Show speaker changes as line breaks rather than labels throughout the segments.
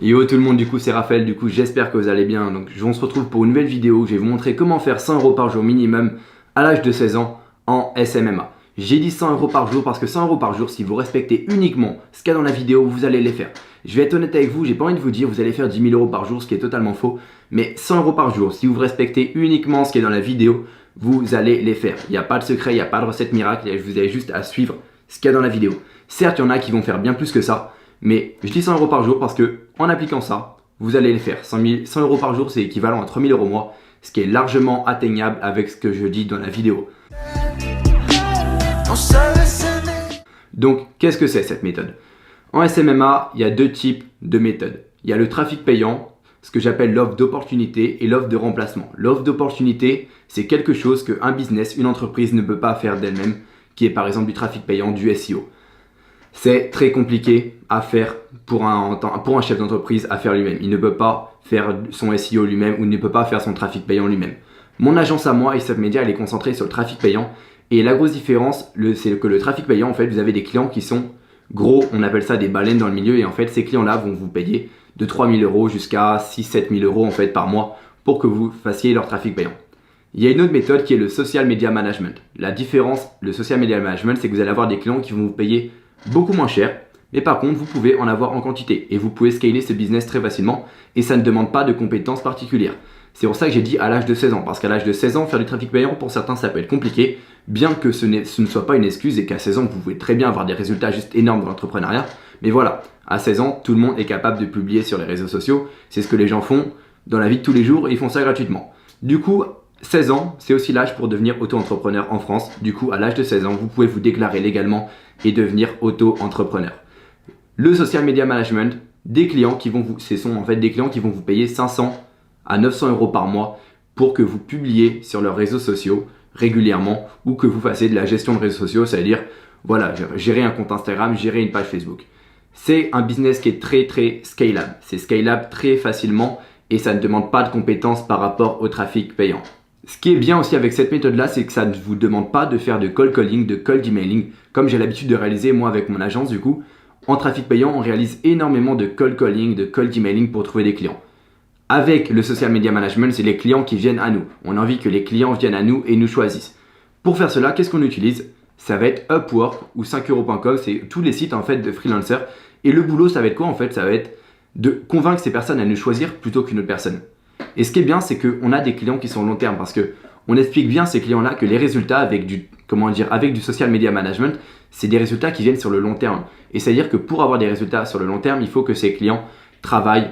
Yo tout le monde, du coup c'est Raphaël, du coup j'espère que vous allez bien. Donc on se retrouve pour une nouvelle vidéo où je vais vous montrer comment faire 100 € par jour minimum à l'âge de 16 ans en SMMA. J'ai dit 100 € par jour parce que 100 € par jour, si vous respectez uniquement ce qu'il y a dans la vidéo, vous allez les faire. Je vais être honnête avec vous, j'ai pas envie de vous dire vous allez faire 10 000 € par jour, ce qui est totalement faux. Mais 100 € par jour, si vous respectez uniquement ce qui est dans la vidéo, vous allez les faire. Il n'y a pas de secret, il n'y a pas de recette miracle, vous avez juste à suivre ce qu'il y a dans la vidéo. Certes, il y en a qui vont faire bien plus que ça. Mais je dis 100 € par jour parce que en appliquant ça, vous allez les faire. 100 € par jour, c'est équivalent à 3 000 € mois, ce qui est largement atteignable avec ce que je dis dans la vidéo. Donc, qu'est-ce que c'est cette méthode? En SMMA, il y a deux types de méthodes. Il y a le trafic payant, ce que j'appelle l'offre d'opportunité et l'offre de remplacement. L'offre d'opportunité, c'est quelque chose qu'un business, une entreprise ne peut pas faire d'elle-même, qui est par exemple du trafic payant, du SEO. C'est très compliqué à faire pour un chef d'entreprise à faire lui-même. Il ne peut pas faire son SEO lui-même ou il ne peut pas faire son trafic payant lui-même. Mon agence à moi, SF Media, elle est concentrée sur le trafic payant. Et la grosse différence, c'est que le trafic payant, en fait, vous avez des clients qui sont gros, on appelle ça des baleines dans le milieu. Et en fait, ces clients-là vont vous payer de 3 000 € jusqu'à 6 000 à 7 000 € en fait, par mois pour que vous fassiez leur trafic payant. Il y a une autre méthode qui est le social media management. La différence, le social media management, c'est que vous allez avoir des clients qui vont vous payer beaucoup moins cher, mais par contre vous pouvez en avoir en quantité et vous pouvez scaler ce business très facilement et ça ne demande pas de compétences particulières. C'est pour ça que j'ai dit à l'âge de 16 ans, parce qu'à l'âge de 16 ans, faire du trafic payant, pour certains ça peut être compliqué, bien que ce ne soit pas une excuse et qu'à 16 ans vous pouvez très bien avoir des résultats juste énormes dans l'entrepreneuriat. Mais voilà, à 16 ans, tout le monde est capable de publier sur les réseaux sociaux, c'est ce que les gens font dans la vie de tous les jours et ils font ça gratuitement. Du coup, 16 ans, c'est aussi l'âge pour devenir auto-entrepreneur en France. Du coup, à l'âge de 16 ans, vous pouvez vous déclarer légalement et devenir auto-entrepreneur. Le social media management, ce sont en fait des clients qui vont vous payer 500 à 900 € par mois pour que vous publiez sur leurs réseaux sociaux régulièrement ou que vous fassiez de la gestion de réseaux sociaux, c'est-à-dire voilà, gérer un compte Instagram, gérer une page Facebook. C'est un business qui est très scalable. C'est scalable très facilement et ça ne demande pas de compétences par rapport au trafic payant. Ce qui est bien aussi avec cette méthode-là, c'est que ça ne vous demande pas de faire de cold calling, de cold emailing, comme j'ai l'habitude de réaliser moi avec mon agence du coup. En trafic payant, on réalise énormément de cold calling, de cold emailing pour trouver des clients. Avec le social media management, c'est les clients qui viennent à nous. On a envie que les clients viennent à nous et nous choisissent. Pour faire cela, qu'est-ce qu'on utilise? Ça va être Upwork ou 5euros.com, c'est tous les sites en fait de freelancers. Et le boulot, ça va être quoi en fait? Ça va être de convaincre ces personnes à nous choisir plutôt qu'une autre personne. Et ce qui est bien, c'est qu'on a des clients qui sont long terme parce qu'on explique bien à ces clients-là que les résultats avec du social media management, c'est des résultats qui viennent sur le long terme. Et c'est-à-dire que pour avoir des résultats sur le long terme, il faut que ces clients travaillent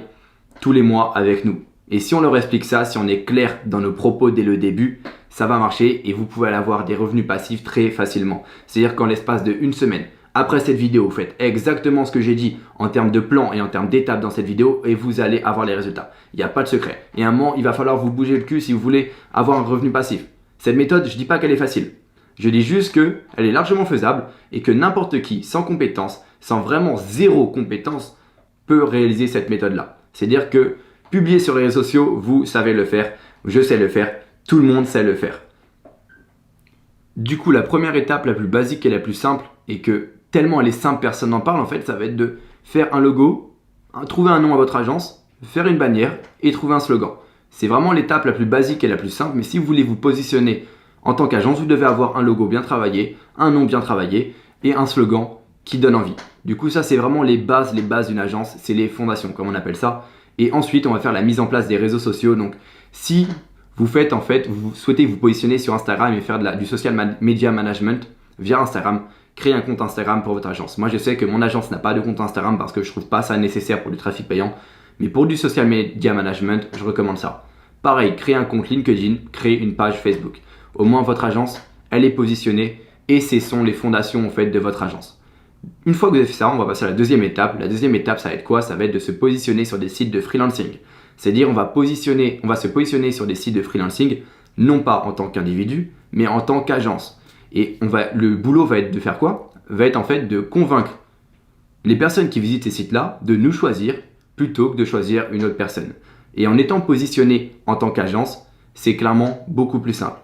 tous les mois avec nous. Et si on leur explique ça, si on est clair dans nos propos dès le début, ça va marcher et vous pouvez avoir des revenus passifs très facilement. C'est-à-dire qu'en l'espace de une semaine, après cette vidéo, vous faites exactement ce que j'ai dit en termes de plan et en termes d'étapes dans cette vidéo et vous allez avoir les résultats. Il n'y a pas de secret. Et à un moment, il va falloir vous bouger le cul si vous voulez avoir un revenu passif. Cette méthode, je ne dis pas qu'elle est facile. Je dis juste qu'elle est largement faisable et que n'importe qui, sans compétence, sans vraiment zéro compétence, peut réaliser cette méthode-là. C'est-à-dire que publier sur les réseaux sociaux, vous savez le faire, je sais le faire, tout le monde sait le faire. Du coup, la première étape la plus basique et la plus simple, et que tellement elle est simple, personne n'en parle, en fait, ça va être de faire un logo, trouver un nom à votre agence, faire une bannière et trouver un slogan. C'est vraiment l'étape la plus basique et la plus simple, mais si vous voulez vous positionner en tant qu'agence, vous devez avoir un logo bien travaillé, un nom bien travaillé et un slogan qui donne envie. Du coup, ça, c'est vraiment les bases d'une agence, c'est les fondations, comme on appelle ça. Et ensuite, on va faire la mise en place des réseaux sociaux. Donc, si vous souhaitez vous positionner sur Instagram et faire du social media management via Instagram, créer un compte Instagram pour votre agence. Moi, je sais que mon agence n'a pas de compte Instagram parce que je trouve pas ça nécessaire pour du trafic payant. Mais pour du social media management, je recommande ça. Pareil, créer un compte LinkedIn, créer une page Facebook. Au moins, votre agence, elle est positionnée et ce sont les fondations en fait de votre agence. Une fois que vous avez fait ça, on va passer à la deuxième étape. La deuxième étape, ça va être quoi? Ça va être de se positionner sur des sites de freelancing. C'est-à-dire, on va se positionner sur des sites de freelancing, non pas en tant qu'individu, mais en tant qu'agence. Et le boulot va être de faire quoi? Va être en fait de convaincre les personnes qui visitent ces sites-là de nous choisir plutôt que de choisir une autre personne. Et en étant positionné en tant qu'agence, c'est clairement beaucoup plus simple.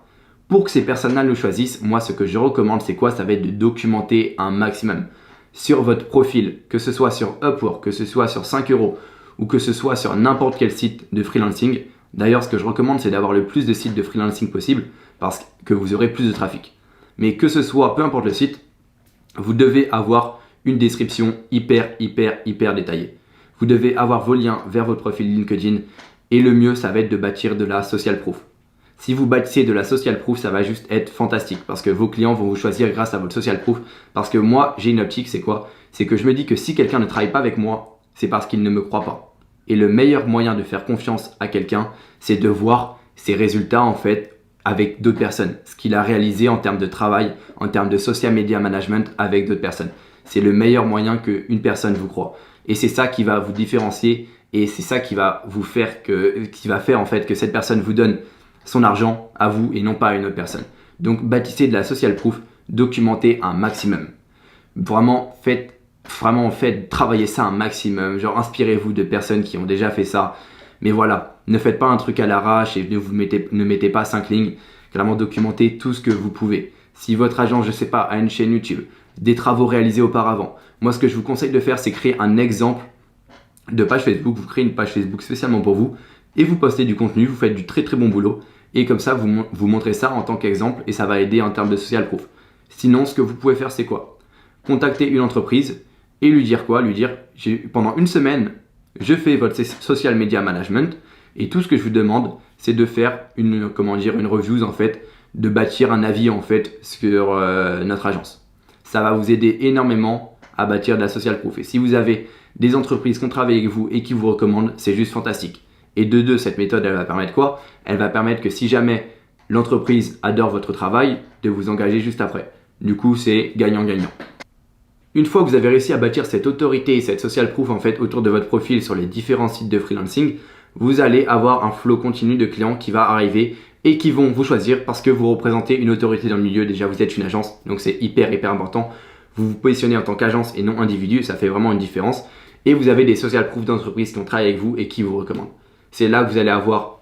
Pour que ces personnes-là nous choisissent, moi ce que je recommande, c'est quoi? Ça va être de documenter un maximum sur votre profil, que ce soit sur Upwork, que ce soit sur 5 euros ou que ce soit sur n'importe quel site de freelancing. D'ailleurs, ce que je recommande, c'est d'avoir le plus de sites de freelancing possible parce que vous aurez plus de trafic. Mais que ce soit, peu importe le site, vous devez avoir une description hyper détaillée. Vous devez avoir vos liens vers votre profil LinkedIn et le mieux, ça va être de bâtir de la social proof. Si vous bâtissez de la social proof, ça va juste être fantastique parce que vos clients vont vous choisir grâce à votre social proof. Parce que moi, j'ai une optique, c'est quoi? C'est que je me dis que si quelqu'un ne travaille pas avec moi, c'est parce qu'il ne me croit pas. Et le meilleur moyen de faire confiance à quelqu'un, c'est de voir ses résultats en fait avec d'autres personnes. Ce qu'il a réalisé en termes de travail, en termes de social media management avec d'autres personnes. C'est le meilleur moyen qu'une personne vous croit. Et c'est ça qui va vous différencier et c'est ça qui va vous faire en fait que cette personne vous donne son argent à vous et non pas à une autre personne. Donc bâtissez de la social proof, documentez un maximum. Vraiment faites travailler ça un maximum. Genre inspirez-vous de personnes qui ont déjà fait ça. Mais voilà, ne faites pas un truc à l'arrache et ne mettez pas 5 lignes. Clairement documentez tout ce que vous pouvez. Si votre agent, je sais pas, a une chaîne YouTube, des travaux réalisés auparavant. Moi, ce que je vous conseille de faire, c'est créer un exemple de page Facebook. Vous créez une page Facebook spécialement pour vous et vous postez du contenu. Vous faites du très bon boulot et comme ça, vous montrez ça en tant qu'exemple et ça va aider en termes de social proof. Sinon, ce que vous pouvez faire, c'est quoi? Contacter une entreprise et lui dire quoi? Lui dire, pendant une semaine, je fais votre social media management et tout ce que je vous demande, c'est de faire une review en fait, de bâtir un avis en fait sur notre agence. Ça va vous aider énormément à bâtir de la social proof. Et si vous avez des entreprises qui ont travaillé avec vous et qui vous recommandent, c'est juste fantastique. Et de deux, cette méthode, elle va permettre quoi? Elle va permettre que si jamais l'entreprise adore votre travail, de vous engager juste après. Du coup, c'est gagnant-gagnant. Une fois que vous avez réussi à bâtir cette autorité et cette social proof en fait autour de votre profil sur les différents sites de freelancing, vous allez avoir un flow continu de clients qui va arriver et qui vont vous choisir parce que vous représentez une autorité dans le milieu. Déjà, vous êtes une agence, donc c'est hyper important. Vous vous positionnez en tant qu'agence et non individu, ça fait vraiment une différence. Et vous avez des social proof d'entreprises qui ont travaillé avec vous et qui vous recommandent. C'est là que vous allez avoir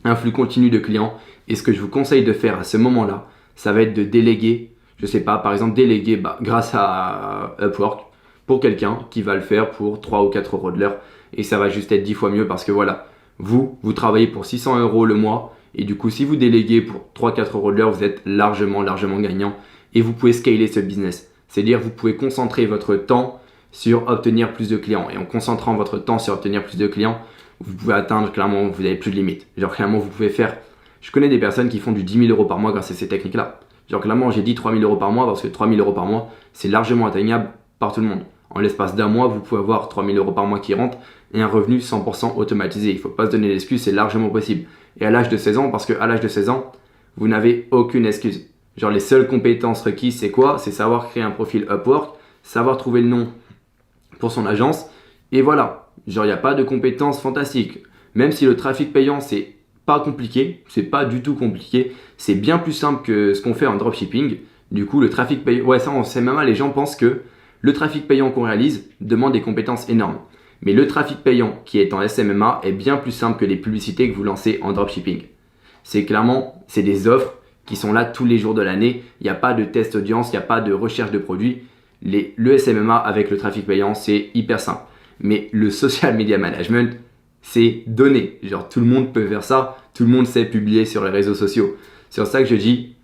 un flux continu de clients. Et ce que je vous conseille de faire à ce moment-là, ça va être de déléguer. Je sais pas, par exemple, déléguer grâce à Upwork pour quelqu'un qui va le faire pour 3 ou 4 euros de l'heure. Et ça va juste être 10 fois mieux parce que voilà, vous travaillez pour 600 euros le mois. Et du coup, si vous déléguez pour 3-4 euros de l'heure, vous êtes largement gagnant. Et vous pouvez scaler ce business. C'est-à-dire, vous pouvez concentrer votre temps sur obtenir plus de clients. Et en concentrant votre temps sur obtenir plus de clients, vous pouvez atteindre, clairement, vous n'avez plus de limite. Genre, clairement, vous pouvez faire... Je connais des personnes qui font du 10 000 euros par mois grâce à ces techniques-là. Genre, clairement, j'ai dit 3 000 euros par mois parce que 3 000 euros par mois, c'est largement atteignable par tout le monde. En l'espace d'un mois, vous pouvez avoir 3 000 euros par mois qui rentrent et un revenu 100% automatisé. Il ne faut pas se donner l'excuse, c'est largement possible. Et à l'âge de 16 ans, parce qu'à l'âge de 16 ans, vous n'avez aucune excuse. Genre, les seules compétences requises, c'est quoi? C'est savoir créer un profil Upwork, savoir trouver le nom pour son agence. Et voilà. Genre, il n'y a pas de compétences fantastiques. Même si le trafic payant, c'est pas compliqué, c'est pas du tout compliqué. C'est bien plus simple que ce qu'on fait en dropshipping. Du coup, le trafic payant, ouais, ça, on sait même, les gens pensent que le trafic payant qu'on réalise demande des compétences énormes. Mais le trafic payant qui est en SMMA est bien plus simple que les publicités que vous lancez en dropshipping. C'est des offres qui sont là tous les jours de l'année. Il n'y a pas de test audience, il n'y a pas de recherche de produits. Le SMMA avec le trafic payant, c'est hyper simple. Mais le social media management, c'est donné. Genre, tout le monde peut faire ça. Tout le monde sait publier sur les réseaux sociaux. C'est pour ça que je dis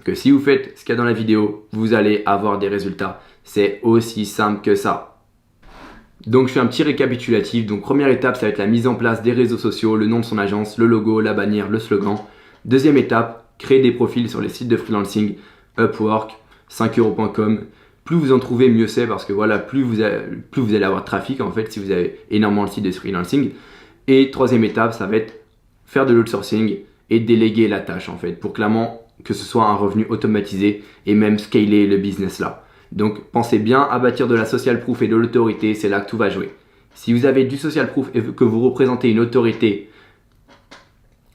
que si vous faites ce qu'il y a dans la vidéo, vous allez avoir des résultats. C'est aussi simple que ça. Donc, je fais un petit récapitulatif. Donc, première étape, ça va être la mise en place des réseaux sociaux, le nom de son agence, le logo, la bannière, le slogan. Deuxième étape, créer des profils sur les sites de freelancing, Upwork, 5euros.com. Plus vous en trouvez, mieux c'est parce que voilà, plus vous allez avoir de trafic en fait si vous avez énormément de sites de freelancing. Et troisième étape, ça va être faire de l'outsourcing et déléguer la tâche en fait pour clairement que ce soit un revenu automatisé et même scaler le business là. Donc pensez bien à bâtir de la social proof et de l'autorité, c'est là que tout va jouer. Si vous avez du social proof et que vous représentez une autorité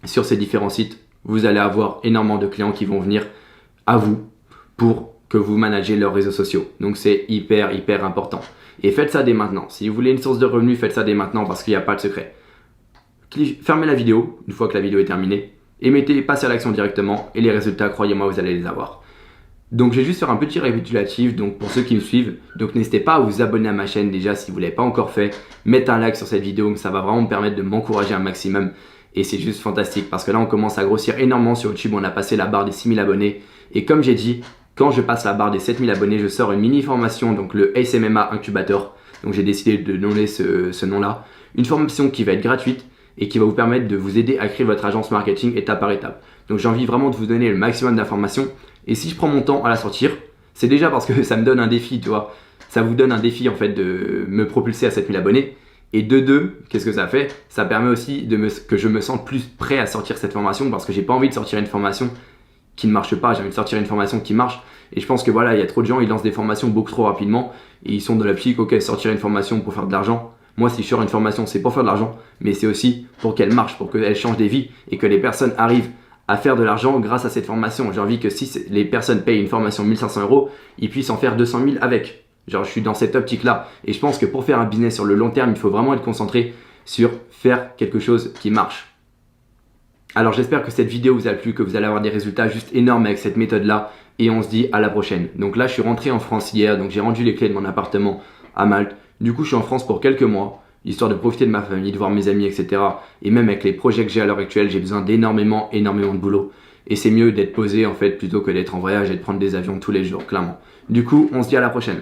sur ces différents sites, vous allez avoir énormément de clients qui vont venir à vous pour que vous managez leurs réseaux sociaux. Donc c'est hyper important. Et faites ça dès maintenant. Si vous voulez une source de revenus, faites ça dès maintenant parce qu'il n'y a pas de secret. Fermez la vidéo une fois que la vidéo est terminée et passez à l'action directement et les résultats, croyez-moi, vous allez les avoir. Donc je vais juste faire un petit récapitulatif donc pour ceux qui me suivent. Donc n'hésitez pas à vous abonner à ma chaîne déjà si vous ne l'avez pas encore fait. Mettez un like sur cette vidéo, ça va vraiment me permettre de m'encourager un maximum. Et c'est juste fantastique parce que là on commence à grossir énormément sur YouTube. On a passé la barre des 6000 abonnés. Et comme j'ai dit, quand je passe la barre des 7000 abonnés, je sors une mini formation, donc le Ace MMA Incubator. Donc j'ai décidé de donner ce nom-là. Une formation qui va être gratuite et qui va vous permettre de vous aider à créer votre agence marketing étape par étape. Donc j'ai envie vraiment de vous donner le maximum d'informations. Et si je prends mon temps à la sortir, c'est déjà parce que ça me donne un défi, tu vois. Ça vous donne un défi en fait de me propulser à 7000 abonnés. Et de deux, qu'est-ce que ça fait? Ça permet aussi que je me sente plus prêt à sortir cette formation parce que j'ai pas envie de sortir une formation qui ne marche pas, j'ai envie de sortir une formation qui marche. Et je pense que voilà, il y a trop de gens, ils lancent des formations beaucoup trop rapidement et ils sont dans l'optique, ok, sortir une formation pour faire de l'argent. Moi, si je sors une formation, c'est pour faire de l'argent, mais c'est aussi pour qu'elle marche, pour qu'elle change des vies et que les personnes arrivent à faire de l'argent grâce à cette formation. J'ai envie que si les personnes payent une formation 1500 €, ils puissent en faire 200 000 avec. Genre, je suis dans cette optique-là. Et je pense que pour faire un business sur le long terme, il faut vraiment être concentré sur faire quelque chose qui marche. Alors, j'espère que cette vidéo vous a plu, que vous allez avoir des résultats juste énormes avec cette méthode-là. Et on se dit à la prochaine. Donc là, je suis rentré en France hier, donc j'ai rendu les clés de mon appartement à Malte. Du coup, je suis en France pour quelques mois, histoire de profiter de ma famille, de voir mes amis, etc. Et même avec les projets que j'ai à l'heure actuelle, j'ai besoin d'énormément de boulot. Et c'est mieux d'être posé en fait plutôt que d'être en voyage et de prendre des avions tous les jours, clairement. Du coup, on se dit à la prochaine.